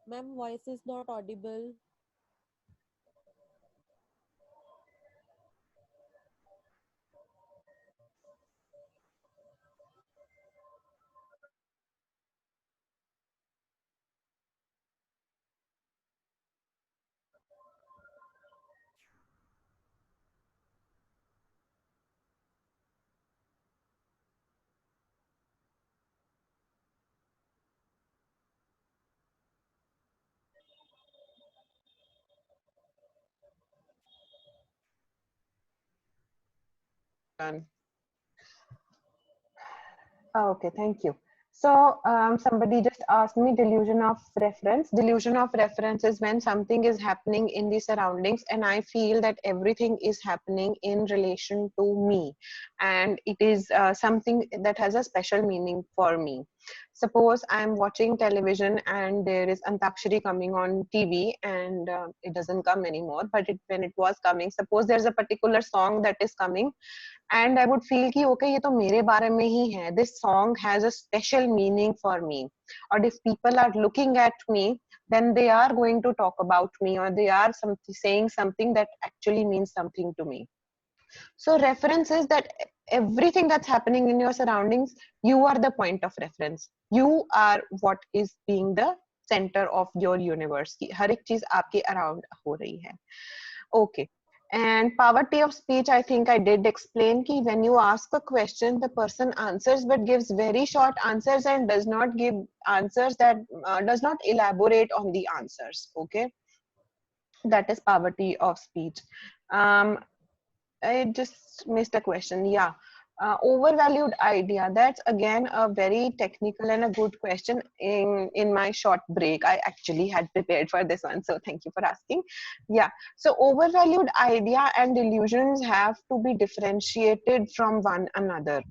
Ma'am, voice is not audible. Done. Okay, thank you. So somebody just asked me delusion of reference. Delusion of reference is when something is happening in the surroundings and I feel that everything is happening in relation to me, and it is something that has a special meaning for me. Suppose I'm watching television and there is Antakshari coming on TV, and it doesn't come anymore, but when it was coming, suppose there's a particular song that is coming, and I would feel कि okay, ये तो मेरे बारे में ही है. This song has a special meaning for me. Or if people are looking at me, then they are going to talk about me, or they are saying something that actually means something to me. So reference is that everything that's happening in your surroundings, you are the point of reference. You are what is being the center of your universe. हर एक चीज आपके around हो रही है. Okay. And poverty of speech, I think I did explain कि when you ask a question, the person answers but gives very short answers and does not give answers that does not elaborate on the answers. Okay, that is poverty of speech. I just missed a question. Yeah. Overvalued idea. That's again a very technical and a good question. In my short break, I actually had prepared for this one, so thank you for asking. Yeah. So overvalued idea and delusions have to be differentiated from one another.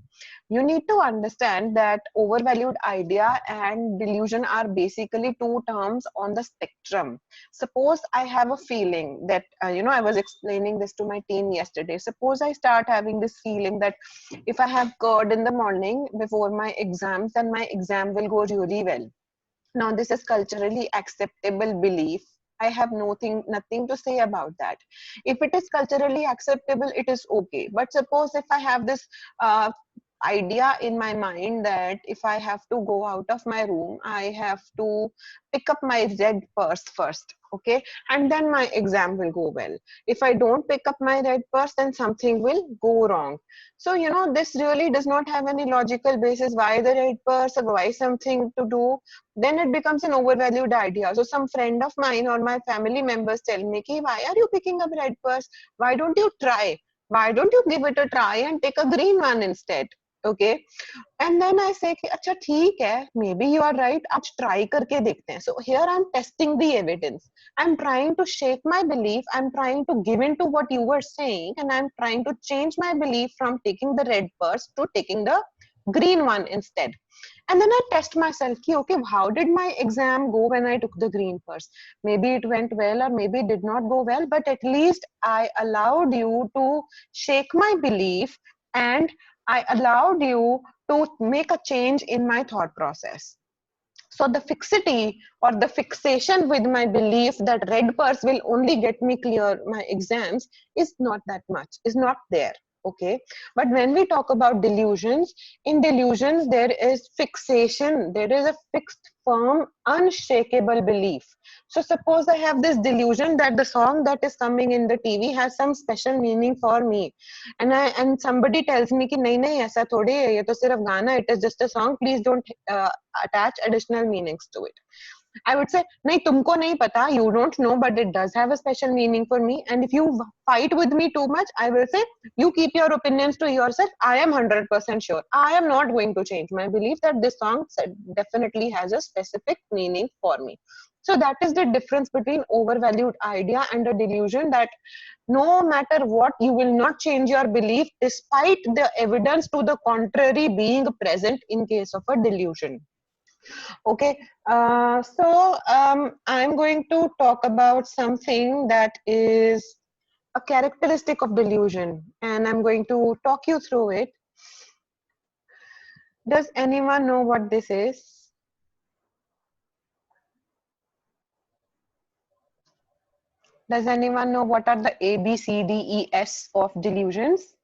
You need to understand that overvalued idea and delusion are basically two terms on the spectrum. Suppose I have a feeling that, I was explaining this to my team yesterday. Suppose I start having this feeling that if I have curd in the morning before my exams, then my exam will go really well. Now, this is culturally acceptable belief. I have nothing to say about that. If it is culturally acceptable, it is okay. But suppose if I have this idea in my mind that if I have to go out of my room, I have to pick up my red purse first, okay, and then my exam will go well. If I don't pick up my red purse, then something will go wrong. So this really does not have any logical basis. Why the red purse, or why something to do? Then it becomes an overvalued idea. So some friend of mine or my family members tell me ki, why are you picking up red purse? Why don't you try? Why don't you give it a try and take a green one instead? Okay, and then I say कि अच्छा ठीक है, maybe you are right, आज try करके देखते हैं. So here I'm testing the evidence. I'm trying to shake my belief. I'm trying to give in to what you were saying, and I'm trying to change my belief from taking the red purse to taking the green one instead. And then I test myself, ki, okay, how did my exam go when I took the green purse? Maybe it went well or maybe it did not go well, but at least I allowed you to shake my belief, and I allowed you to make a change in my thought process. So the fixity or the fixation with my belief that red purse will only get me clear my exams is not that much, is not there. Okay, but when we talk about delusions, in delusions there is fixation, there is a fixed, firm, unshakable belief. So suppose I have this delusion that the song that is coming in the TV has some special meaning for me, and somebody tells me कि नहीं नहीं ऐसा थोड़ी है, ये तो सिर्फ गाना, it is just a song, please don't attach additional meanings to it. I would say, nahi, tumko nahi pata, you don't know, but it does have a special meaning for me. And if you fight with me too much, I will say, you keep your opinions to yourself. I am 100% sure. I am not going to change my belief that this song definitely has a specific meaning for me. So that is the difference between overvalued idea and a delusion, that no matter what, you will not change your belief despite the evidence to the contrary being present in case of a delusion. Okay, I'm going to talk about something that is a characteristic of delusion, and I'm going to talk you through it. Does anyone know what this is? Does anyone know what are the A, B, C, D, E, S of delusions?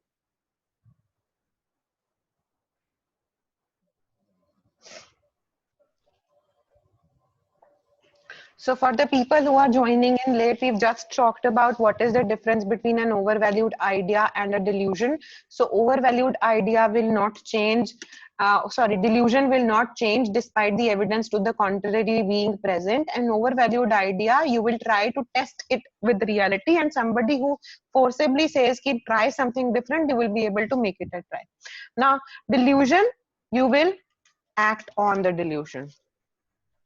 So for the people who are joining in late, we've just talked about what is the difference between an overvalued idea and a delusion. So overvalued idea will not change, delusion will not change despite the evidence to the contrary being present. An overvalued idea, you will try to test it with reality, and somebody who forcibly says, "Ki try something different," you will be able to make it a try. Now, delusion, you will act on the delusion.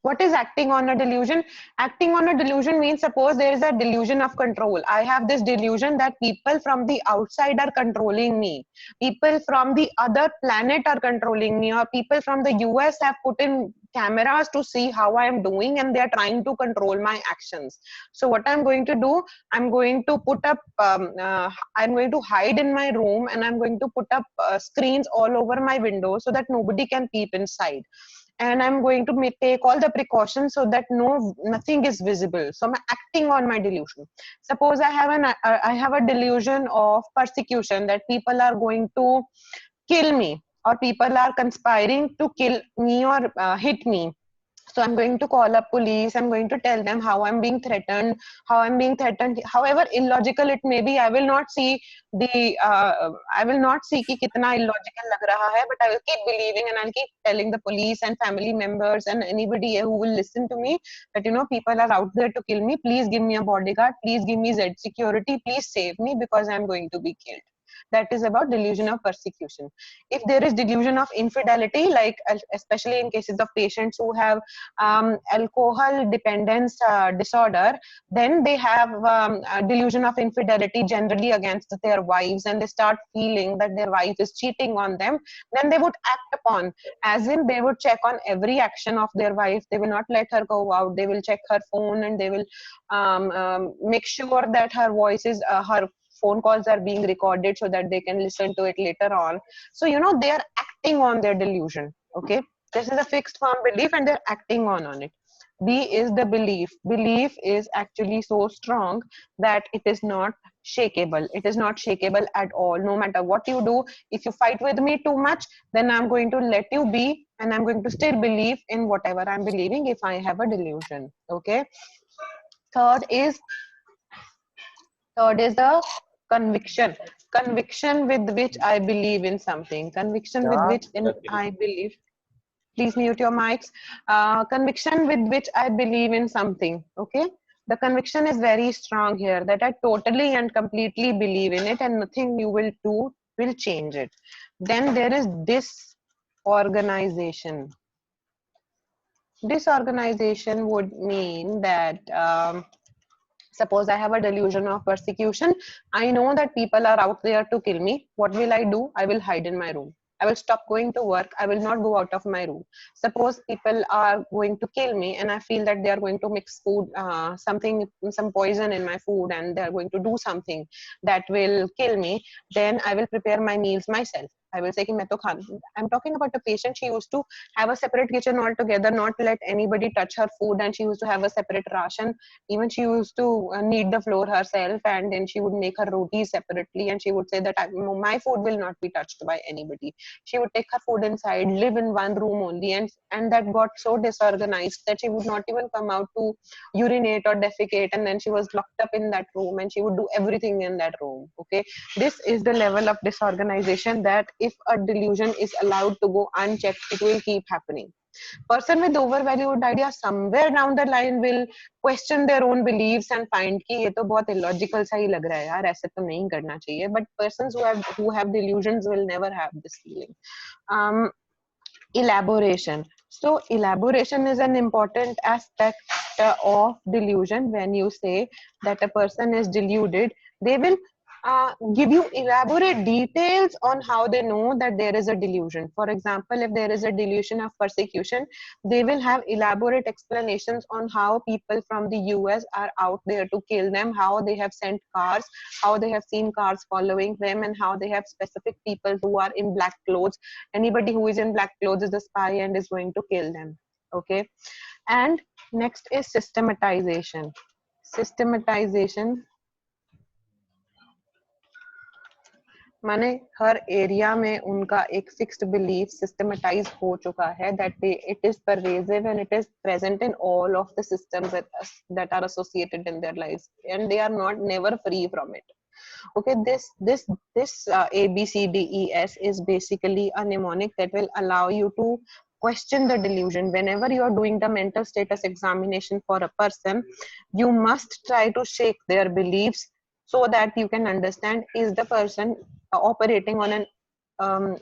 What is acting on a delusion? Acting on a delusion means, suppose there is a delusion of control. I have this delusion that people from the outside are controlling me. People from the other planet are controlling me, or people from the US have put in cameras to see how I am doing and they are trying to control my actions. So what I'm going to do, I'm going to put up, I'm going to hide in my room, and I'm going to put up screens all over my window so that nobody can peep inside, and I'm going to take all the precautions so that nothing is visible. So I'm acting on my delusion. Suppose I have a delusion of persecution, that people are going to kill me, or people are conspiring to kill me or hit me. So I'm going to call up police. I'm going to tell them how I'm being threatened, however illogical it may be. I will not see ki kitna illogical lag raha hai, but I will keep believing, and I'll keep telling the police and family members and anybody who will listen to me that, people are out there to kill me. Please give me a bodyguard. Please give me Z security. Please save me because I'm going to be killed. That is about delusion of persecution. If there is delusion of infidelity, like especially in cases of patients who have alcohol dependence disorder, then they have a delusion of infidelity generally against their wives, and they start feeling that their wife is cheating on them. Then they would act upon, as in they would check on every action of their wife. They will not let her go out. They will check her phone, and they will make sure that her voice is her phone calls are being recorded so that they can listen to it later on. So they are acting on their delusion. Okay, this is a fixed firm belief and they're acting on it. B is the belief. Belief is actually so strong that it is not shakeable. It is not shakeable at all. No matter what you do, if you fight with me too much, then I'm going to let you be, and I'm going to still believe in whatever I'm believing if I have a delusion. Okay. Third is the conviction. Conviction with which I believe in something. Conviction with which I believe. Please mute your mics. Conviction with which I believe in something. Okay. The conviction is very strong here, that I totally and completely believe in it, and nothing you will do will change it. Then there is disorganization. Disorganization would mean that suppose I have a delusion of persecution. I know that people are out there to kill me. What will I do? I will hide in my room. I will stop going to work. I will not go out of my room. Suppose people are going to kill me and I feel that they are going to mix food, some poison in my food, and they are going to do something that will kill me, then I will prepare my meals myself. I will say कि मैं तो खा. I'm talking about a patient. She used to have a separate kitchen altogether, not let anybody touch her food, and she used to have a separate ration. Even she used to knead the flour herself, and then she would make her roti separately, and she would say that my food will not be touched by anybody. She would take her food inside, live in one room only, and that got so disorganized that she would not even come out to urinate or defecate, and then she was locked up in that room and she would do everything in that room. Okay, this is the level of disorganization that if a delusion is allowed to go unchecked, it will keep happening. Person with overvalued idea somewhere down the line will question their own beliefs and find कि ये तो बहुत illogical सा ही लग रहा है यार, ऐसे तो नहीं करना चाहिए. But persons who have delusions will never have this feeling. um, Elaboration. So elaboration is an important aspect of delusion. When you say that a person is deluded, they will give you elaborate details on how they know that there is a delusion. For example, if there is a delusion of persecution, they will have elaborate explanations on how people from the US are out there to kill them, how they have sent cars, how they have seen cars following them, and how they have specific people who are in black clothes. Anybody who is in black clothes is a spy and is going to kill them. Okay. And next is systematization. Systematization माने हर area में उनका एक fixed belief systematise हो चुका है, that it is pervasive and it is present in all of the systems that are associated in their lives, and they are not never free from it. Okay, this A B C D E S is basically a mnemonic that will allow you to question the delusion. Whenever you are doing the mental status examination for a person, you must try to shake their beliefs so that you can understand, is the person operating on an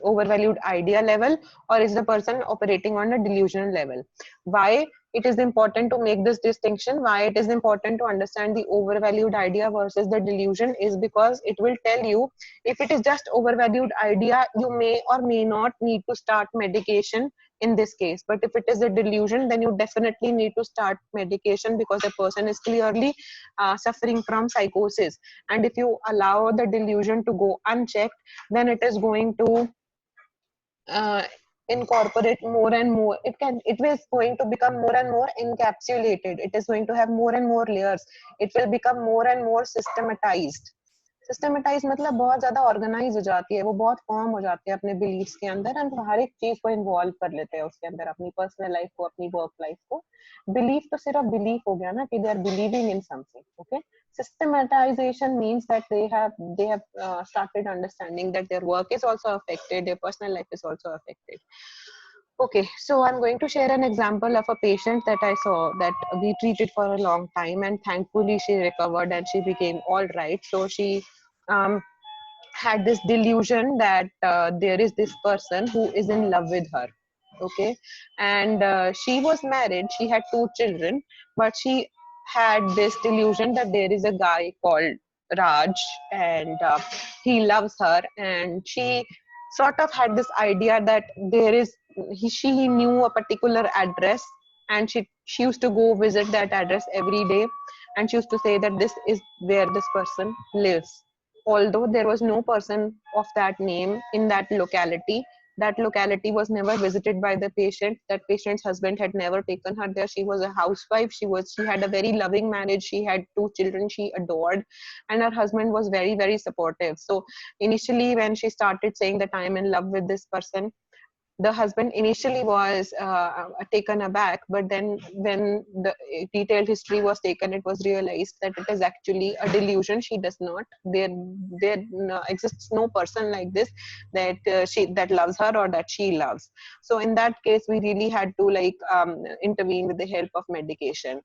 overvalued idea level, or is the person operating on a delusional level. Why it is important to make this distinction, why it is important to understand the overvalued idea versus the delusion, is because it will tell you, if it is just overvalued idea, you may or may not need to start medication in this case. But if it is a delusion, then you definitely need to start medication, because the person is clearly suffering from psychosis. And if you allow the delusion to go unchecked, then it is going to incorporate more and more. It is going to become more and more encapsulated. It is going to have more and more layers. It will become more and more systematized. Systematise मतलब बहुत ज्यादा organise हो जाती है, वो बहुत form हो जाती है अपने बिलीफ्स के अंदर, एंड हर एक चीज को इन्वॉल्व कर लेते हैं उसके अंदर, अपनी पर्सनल लाइफ को, अपनी वर्क लाइफ को. बिलीफ तो सिर्फ बिलीफ हो गया ना कि they are believing in something. Okay, systematization means that they have started understanding that their work is also affected, their personal life is also affected. Okay, so I'm going to share an example of a patient that I saw that we treated for a long time, and thankfully she recovered and she became all right. So she um, had this delusion that there is this person who is in love with her. Okay, and she was married, she had 2 children, but she had this delusion that there is a guy called Raj, and he loves her, and she sort of had this idea that there is he knew a particular address, and she used to go visit that address every day, and she used to say that this is where this person lives, although there was no person of that name in that locality. That locality was never visited by the patient. That patient's husband had never taken her there. She was a housewife. She had a very loving marriage. She had 2 children she adored, and her husband was very, very supportive. So initially, when she started saying that I am in love with this person, the husband initially was taken aback, but then when the detailed history was taken, it was realized that it is actually a delusion. She does not, there exists no person like this, that that loves her or that she loves. So in that case, we really had to intervene with the help of medication.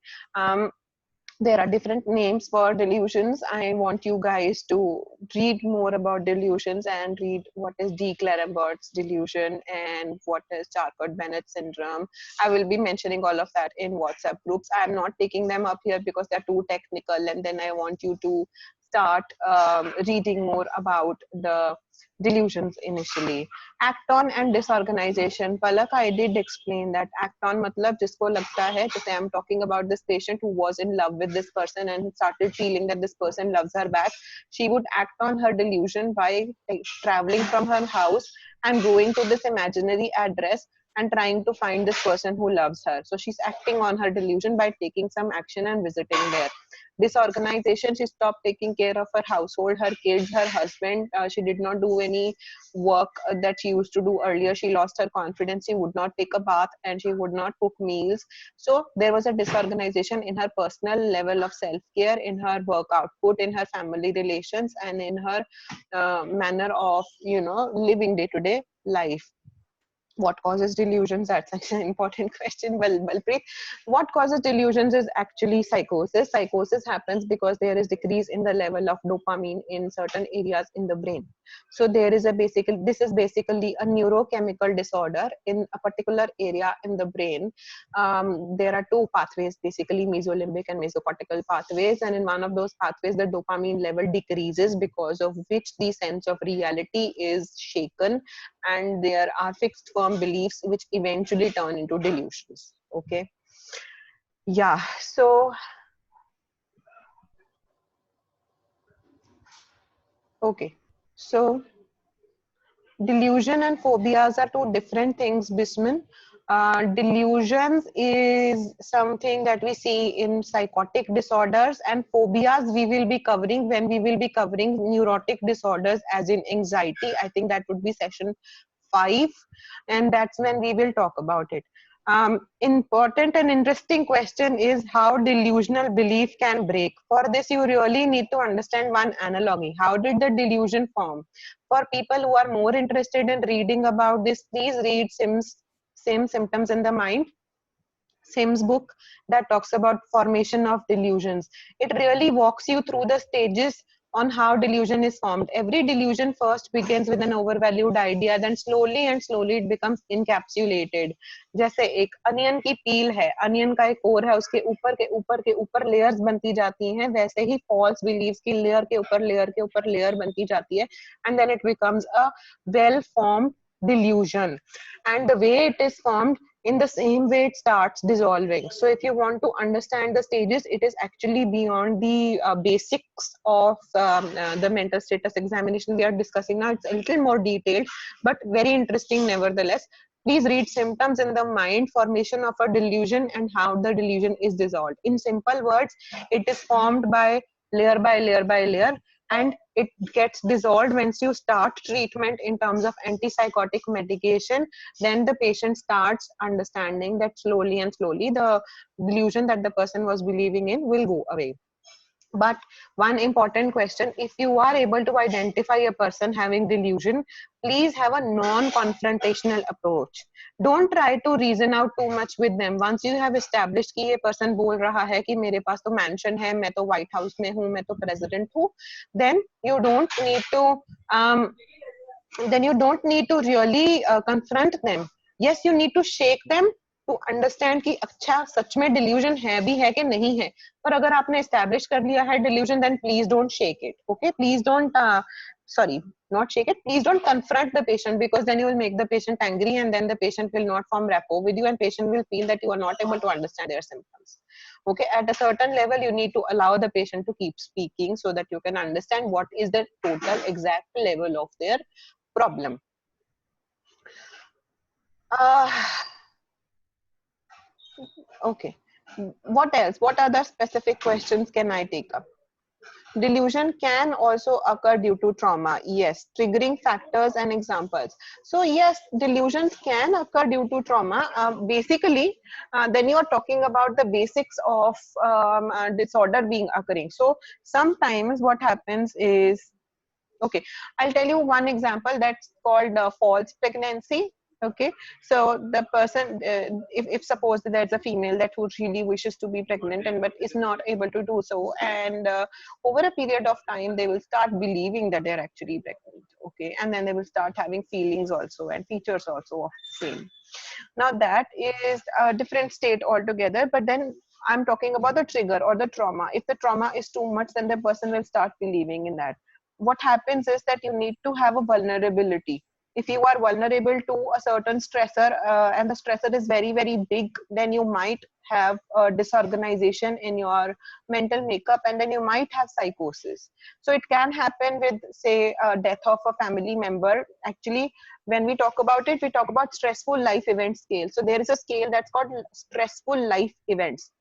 There are different names for delusions. I want you guys to read more about delusions and read what is D. Clarenbert's delusion and what is Charcot-Bennett syndrome. I will be mentioning all of that in WhatsApp groups. I'm not taking them up here because they're too technical, and then I want you to start reading more about the delusions initially. Act on and disorganization. Palak, I did explain that act on matlab jisko lagta hai, जैसे I'm talking about this patient who was in love with this person and started feeling that this person loves her back. She would act on her delusion by traveling from her house and going to this imaginary address and trying to find this person who loves her. So she's acting on her delusion by taking some action and visiting there. Disorganization, she stopped taking care of her household, her kids, her husband. She did not do any work that she used to do earlier. She lost her confidence. She would not take a bath and she would not cook meals. So there was a disorganization in her personal level of self-care, in her work output, in her family relations, and in her manner of, living day-to-day life. What causes delusions? That's an important question. Well, Balpreet, what causes delusions is actually psychosis. Psychosis happens because there is decrease in the level of dopamine in certain areas in the brain. So this is basically a neurochemical disorder in a particular area in the brain. There are two pathways, basically mesolimbic and mesocortical pathways, and in one of those pathways the dopamine level decreases, because of which the sense of reality is shaken, and there are fixed firm beliefs which eventually turn into delusions. Okay, yeah. So okay, so delusion and phobias are two different things, Bisman. Delusions is something that we see in psychotic disorders, and phobias we will be covering when we will be covering neurotic disorders, as in anxiety. I think that would be session 5, and that's when we will talk about it. Important and interesting question is how delusional belief can break. For this, you really need to understand one analogy. How did the delusion form? For people who are more interested in reading about this, please read Same Symptoms in the Mind, Sim's book that talks about formation of delusions. It really walks you through the stages on how delusion is formed. Every delusion first begins with an overvalued idea, then slowly and slowly it becomes encapsulated. जैसे एक onion की पील है, onion का एक core है, उसके ऊपर के ऊपर के ऊपर लेयर्स बनती जाती हैं, वैसे ही फॉल्स बिलीव्स की लेयर के ऊपर लेयर के ऊपर लेयर बनती जाती है, and then it becomes a well formed delusion. And the way it is formed, in the same way it starts dissolving. So if you want to understand the stages, it is actually beyond the basics of the mental status examination we are discussing now. It's a little more detailed, but very interesting nevertheless. Please read Symptoms in the Mind, Formation of a Delusion and How the Delusion is Dissolved. In simple words, it is formed by layer by layer by layer, and it gets dissolved once you start treatment in terms of antipsychotic medication. Then the patient starts understanding that slowly and slowly the delusion that the person was believing in will go away. But one important question, if you are able to identify a person having delusion, please have a non-confrontational approach. Don't try to reason out too much with them. Once you have established कि ये person बोल रहा है कि मेरे पास तो mansion है, मैं तो White House में हूँ, मैं तो president हूँ, then you don't need to um, really confront them. Yes, you need to shake them to understand कि अच्छा सच में delusion है भी है कि नहीं है. पर अगर आपने establish कर लिया है delusion, then please don't shake it. Okay, please don't sorry, not shake it. Please don't confront the patient, because then you will make the patient angry, and then the patient will not form rapport with you, and patient will feel that you are not able to understand their symptoms. Okay, at a certain level you need to allow the patient to keep speaking so that you can understand what is the total exact level of their problem. uh, okay, what else? What other specific questions can I take up? Delusion can also occur due to trauma. Yes. Triggering factors and examples. So yes, delusions can occur due to trauma. Basically, then you are talking about the basics of disorder being occurring. So sometimes what happens is, okay, I'll tell you one example that's called false pregnancy. Okay, so the person, if suppose there's a female that who really wishes to be pregnant and but is not able to do so, and over a period of time they will start believing that they're actually pregnant. Okay, and then they will start having feelings also and features also of the same. Now that is a different state altogether, but then I'm talking about the trigger or the trauma. If the trauma is too much, then the person will start believing in that. What happens is that you need to have a vulnerability. If you are vulnerable to a certain stressor, and the stressor is very, very big, then you might have a disorganization in your mental makeup, and then you might have psychosis. So it can happen with, say, death of a family member. Actually, when we talk about it, we talk about stressful life event scale. So there is a scale that's called stressful life events,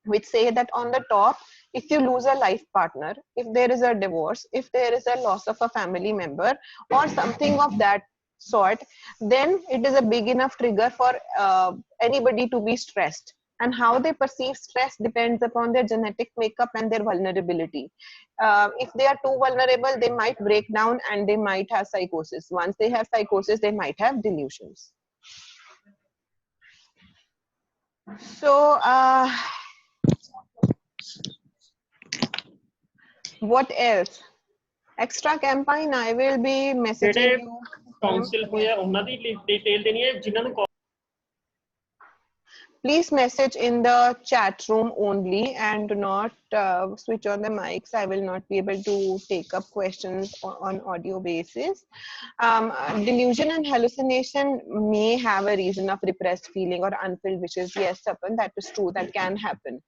which say that on the top, if you lose a life partner, if there is a divorce, if there is a loss of a family member or something of that sort, then it is a big enough trigger for anybody to be stressed. And how they perceive stress depends upon their genetic makeup and their vulnerability. If they are too vulnerable, they might break down and they might have psychosis. Once they have psychosis, they might have delusions. So what else? Extra campaign, I will be messaging you. Council होया ਉਹਨਾਂ ਦੀ detail देनी है जिन्हां ਨੂੰ Please message in the chat room only and do not switch on the mics. I will not be able to take up questions on audio basis. Delusion and hallucination may have a reason of repressed feeling or unfilled wishes. Yes, Tapan, that is true. That can happen.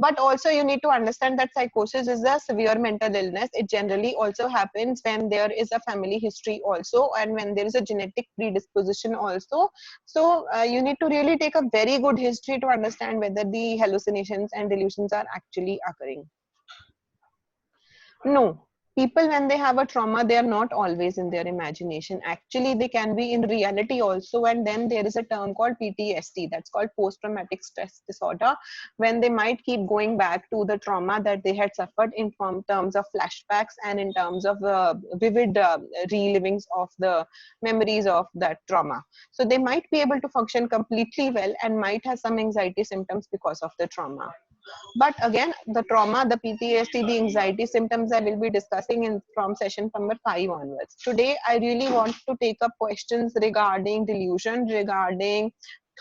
But also you need to understand that psychosis is a severe mental illness. It generally also happens when there is a family history also, and when there is a genetic predisposition also. So you need to really take a very good history to understand whether the hallucinations and delusions are actually occurring. No, people when they have a trauma, they are not always in their imagination. Actually, they can be in reality also. And then there is a term called PTSD, that's called post-traumatic stress disorder, when they might keep going back to the trauma that they had suffered in terms of flashbacks and in terms of vivid relivings of the memories of that trauma. So they might be able to function completely well and might have some anxiety symptoms because of the trauma. But again, the trauma, the PTSD, the anxiety symptoms I will be discussing in from session number 5 onwards. Today, I really want to take up questions regarding delusion, regarding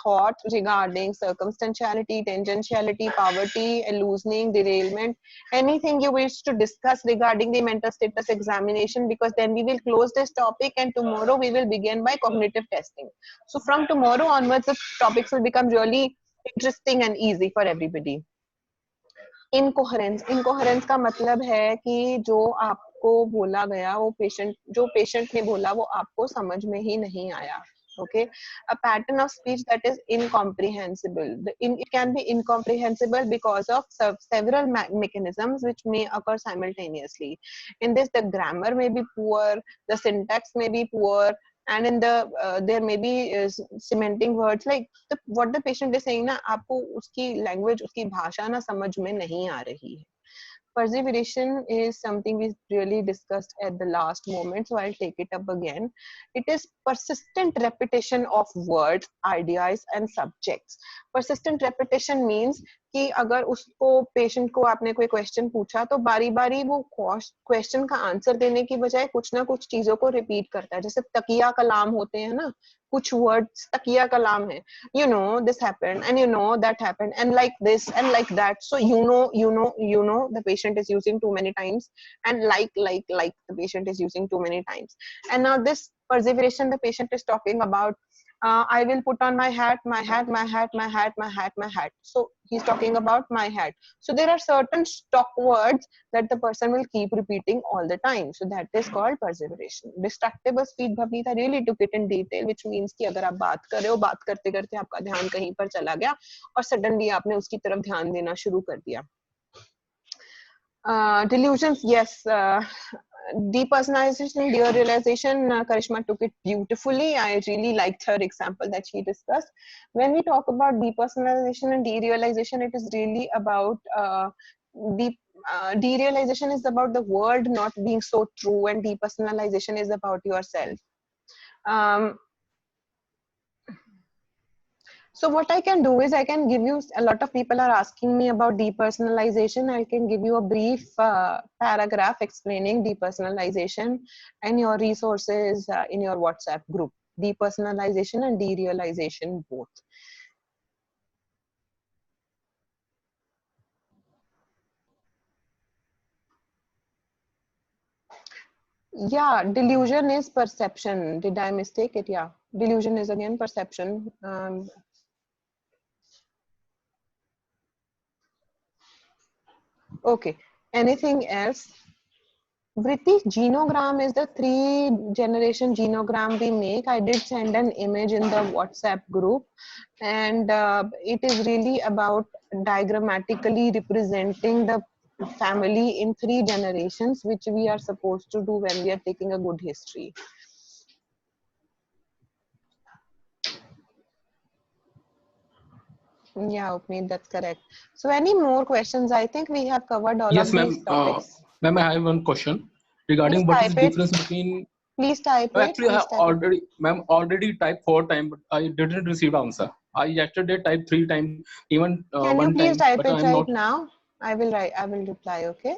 thought, regarding circumstantiality, tangentiality, poverty, loosening, derailment, anything you wish to discuss regarding the mental status examination, because then we will close this topic and tomorrow we will begin by cognitive testing. So from tomorrow onwards, the topics will become really interesting and easy for everybody. Incoherence का मतलब है कि जो आपको बोला गया वो patient ने बोला वो आपको समझ में ही नहीं आया. Okay, a pattern of speech that is incomprehensible. It can be incomprehensible because of several mechanisms which may occur simultaneously. In this, the grammar may be poor, the syntax may be poor, and in the there may be cementing words like what the patient is saying ना आपको उसकी language उसकी भाषा ना समझ में नहीं आ रही है. Perseveration is something we really discussed at the last moment, so I'll take it up again. It is persistent repetition of words, ideas, and subjects. Persistent repetition means कि अगर उसको पेशेंट को आपने कोई क्वेश्चन पूछा तो बारी बारी वो क्वेश्चन का आंसर देने की बजाय कुछ ना कुछ चीजों को रिपीट करता है. जैसे तकिया कलाम होते हैं ना, कुछ वर्ड्स तकिया कलाम है. You know this happened and you know that happened and like this and like that. So you know the patient is using too many times, and like the patient is using too many times. And now this perseveration the patient is talking about, I will put on my hat, my hat, my hat, my hat, my hat, my hat. So he's talking about my hat. So there are certain stock words that the person will keep repeating all the time. So that is called perseveration. Distractible speech, Bhavnita really took it in detail, which means कि अगर आप बात कर रहे हो, बात करते करते आपका ध्यान कहीं पर चला गया और suddenly आपने उसकी तरफ ध्यान देना शुरू कर दिया. Delusions, yes. Depersonalization, derealization, Karishma took it beautifully. I really liked her example that she discussed. When we talk about depersonalization and derealization, it is really about derealization is about the world not being so true, and depersonalization is about yourself. So what I can do is I can give you, a lot of people are asking me about depersonalization. I can give you a brief paragraph explaining depersonalization and your resources in your WhatsApp group. Depersonalization and derealization both. Yeah, delusion is perception. Did I mistake it? Yeah, delusion is again perception. Okay, anything else? Vritti, genogram is the 3-generation genogram we make. I did send an image in the WhatsApp group, and it is really about diagrammatically representing the family in 3 generations, which we are supposed to do when we are taking a good history. Yeah, Upneet, that's correct. So any more questions? I think we have covered all Yes, of ma'am. these topics. Ma'am, I have one question Please regarding what is type the it. difference between. Please type it. Actually, I Please have type it. ma'am, already typed 4 times, but I didn't receive answer. I yesterday typed 3 times, even Can you one please time, type but it I am right not. now? I will write. I will reply. Okay.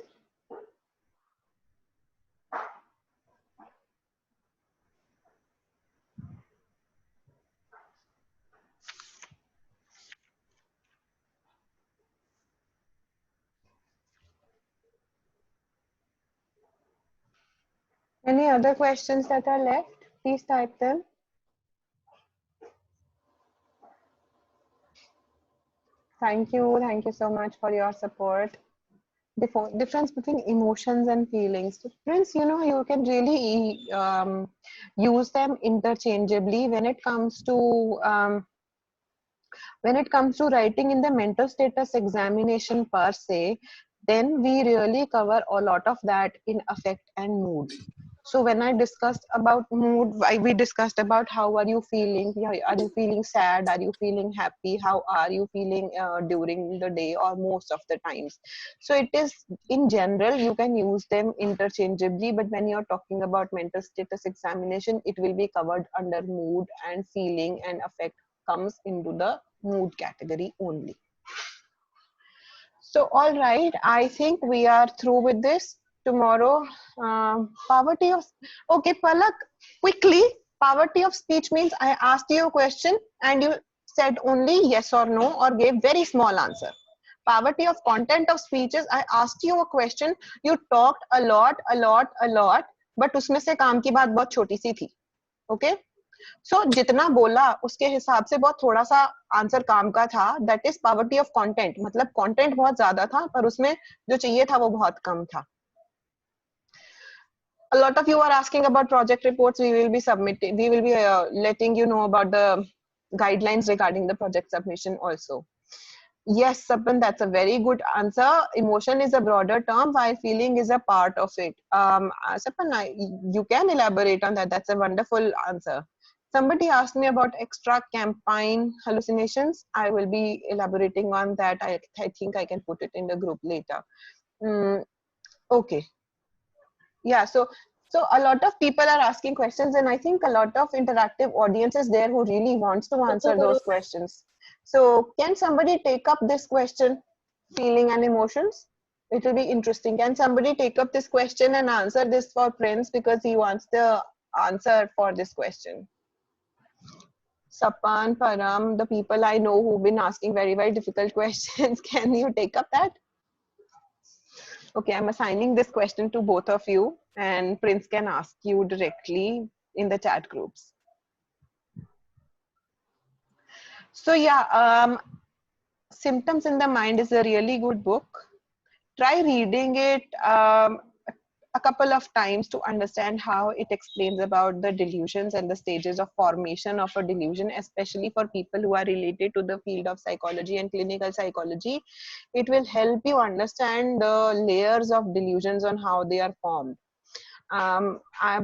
Any other questions that are left? Please type them. Thank you. Thank you so much for your support. Difference between emotions and feelings. Prince, you know, you can really use them interchangeably when it comes to writing in the mental status examination per se. Then we really cover a lot of that in affect and mood. So when I discussed about mood, we discussed about how are you feeling? Are you feeling sad? Are you feeling happy? How are you feeling during the day or most of the times? So it is, in general, you can use them interchangeably, but when you're talking about mental status examination, it will be covered under mood, and feeling and affect comes into the mood category only. So, all right, I think we are through with this. Tomorrow, poverty of, okay, Palak, quickly, poverty of speech means I asked you a question and you said only yes or no or gave very small answer. Poverty of content of speeches, I asked you a question, you talked a lot, but उसमें से काम की बात बहुत छोटी सी थी. Okay? सो जितना बोला उसके हिसाब से बहुत थोड़ा सा आंसर काम का था. That is poverty of content. मतलब कंटेंट बहुत ज्यादा था पर उसमें जो चाहिए था वो बहुत कम था. A lot of you are asking about project reports. We will be submitting, we will be letting you know about the guidelines regarding the project submission also. Yes, Sapan, that's a very good answer. Emotion is a broader term while feeling is a part of it. Sapan, you can elaborate on that. That's a wonderful answer. Somebody asked me about extra campaign hallucinations. I will be elaborating on that. I think I can put it in the group later. Okay. Yeah, so a lot of people are asking questions, and I think a lot of interactive audience is there who really wants to answer those questions. So can somebody take up this question, feeling and emotions? It will be interesting. Can somebody take up this question and answer this for Prince, because he wants the answer for this question? Sapan, Param, the people I know who've been asking very, very difficult questions, can you take up that? Okay, I'm assigning this question to both of you, and Prince can ask you directly in the chat groups. So yeah, Symptoms in the Mind is a really good book. Try reading it a couple of times to understand how it explains about the delusions and the stages of formation of a delusion, especially for people who are related to the field of psychology and clinical psychology. It will help you understand the layers of delusions on how they are formed.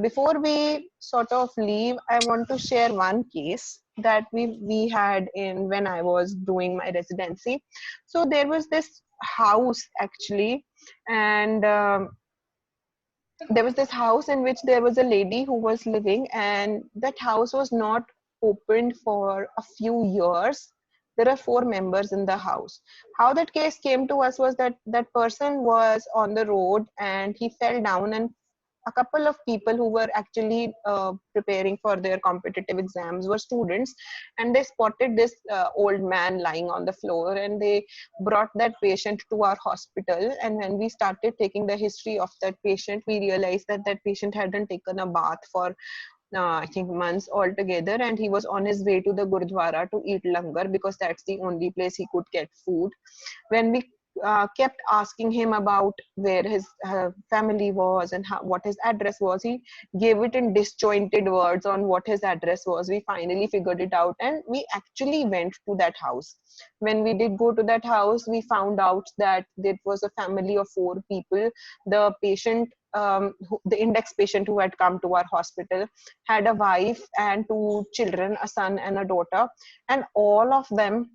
Before we sort of leave, I want to share one case that we had in when I was doing my residency. So there was this house actually, and there was this house in which there was a lady who was living, and that house was not opened for a few years. There are 4 members in the house. How that case came to us was that that person was on the road and he fell down and a couple of people who were actually preparing for their competitive exams were students, and they spotted this old man lying on the floor, and they brought that patient to our hospital. And when we started taking the history of that patient, we realized that that patient hadn't taken a bath for I think months altogether, and he was on his way to the Gurdwara to eat langar because that's the only place he could get food. When we kept asking him about where his family was and what his address was, he gave it in disjointed words on what his address was. We finally figured it out, and we actually went to that house. When we did go to that house, we found out that it was a family of 4 people. The patient, the index patient who had come to our hospital, had a wife and 2 children, a son and a daughter, and all of them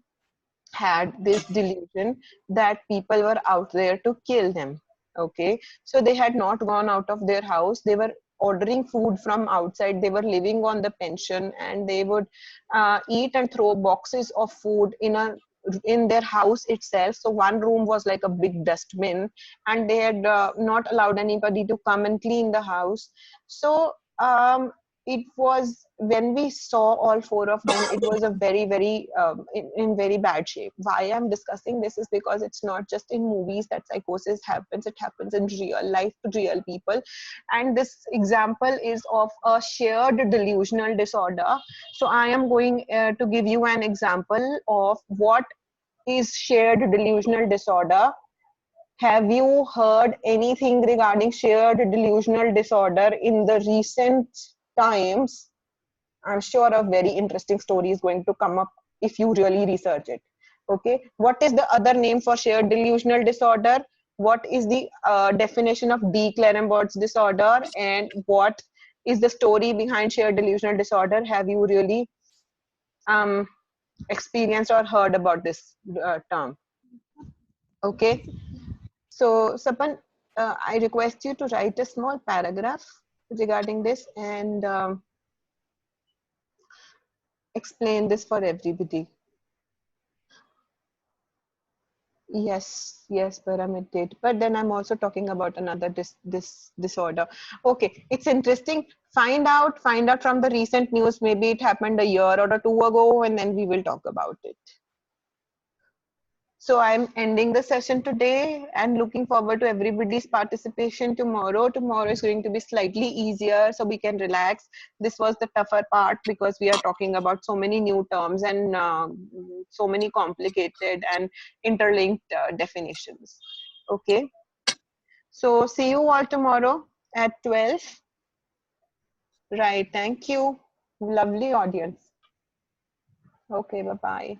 had this delusion that people were out there to kill them. Okay, so they had not gone out of their house. They were ordering food from outside. They were living on the pension, and they would eat and throw boxes of food in their house itself. So one room was like a big dustbin, and they had not allowed anybody to come and clean the house. So it was, when we saw all 4 of them, it was a very, very in very bad shape. Why I'm discussing this is because it's not just in movies that psychosis happens. It happens in real life to real people, and this example is of a shared delusional disorder. So I am going to give you an example of what is shared delusional disorder. Have you heard anything regarding shared delusional disorder in the recent times? I'm sure a very interesting story is going to come up if you really research it. Okay, what is the other name for shared delusional disorder? What is the definition of D. Clerambault's disorder? And what is the story behind shared delusional disorder? Have you really experienced or heard about this term? Okay, so Sapan, I request you to write a small paragraph regarding this and explain this for everybody. Yes, yes, pyramid did. But then I'm also talking about another this disorder. Okay, it's interesting. Find out from the recent news. Maybe it happened a year or 2 ago, and then we will talk about it. So I'm ending the session today and looking forward to everybody's participation tomorrow. Tomorrow is going to be slightly easier, so we can relax. This was the tougher part because we are talking about so many new terms and so many complicated and interlinked definitions. Okay. So see you all tomorrow at 12. Right. Thank you. Lovely audience. Okay. Bye-bye.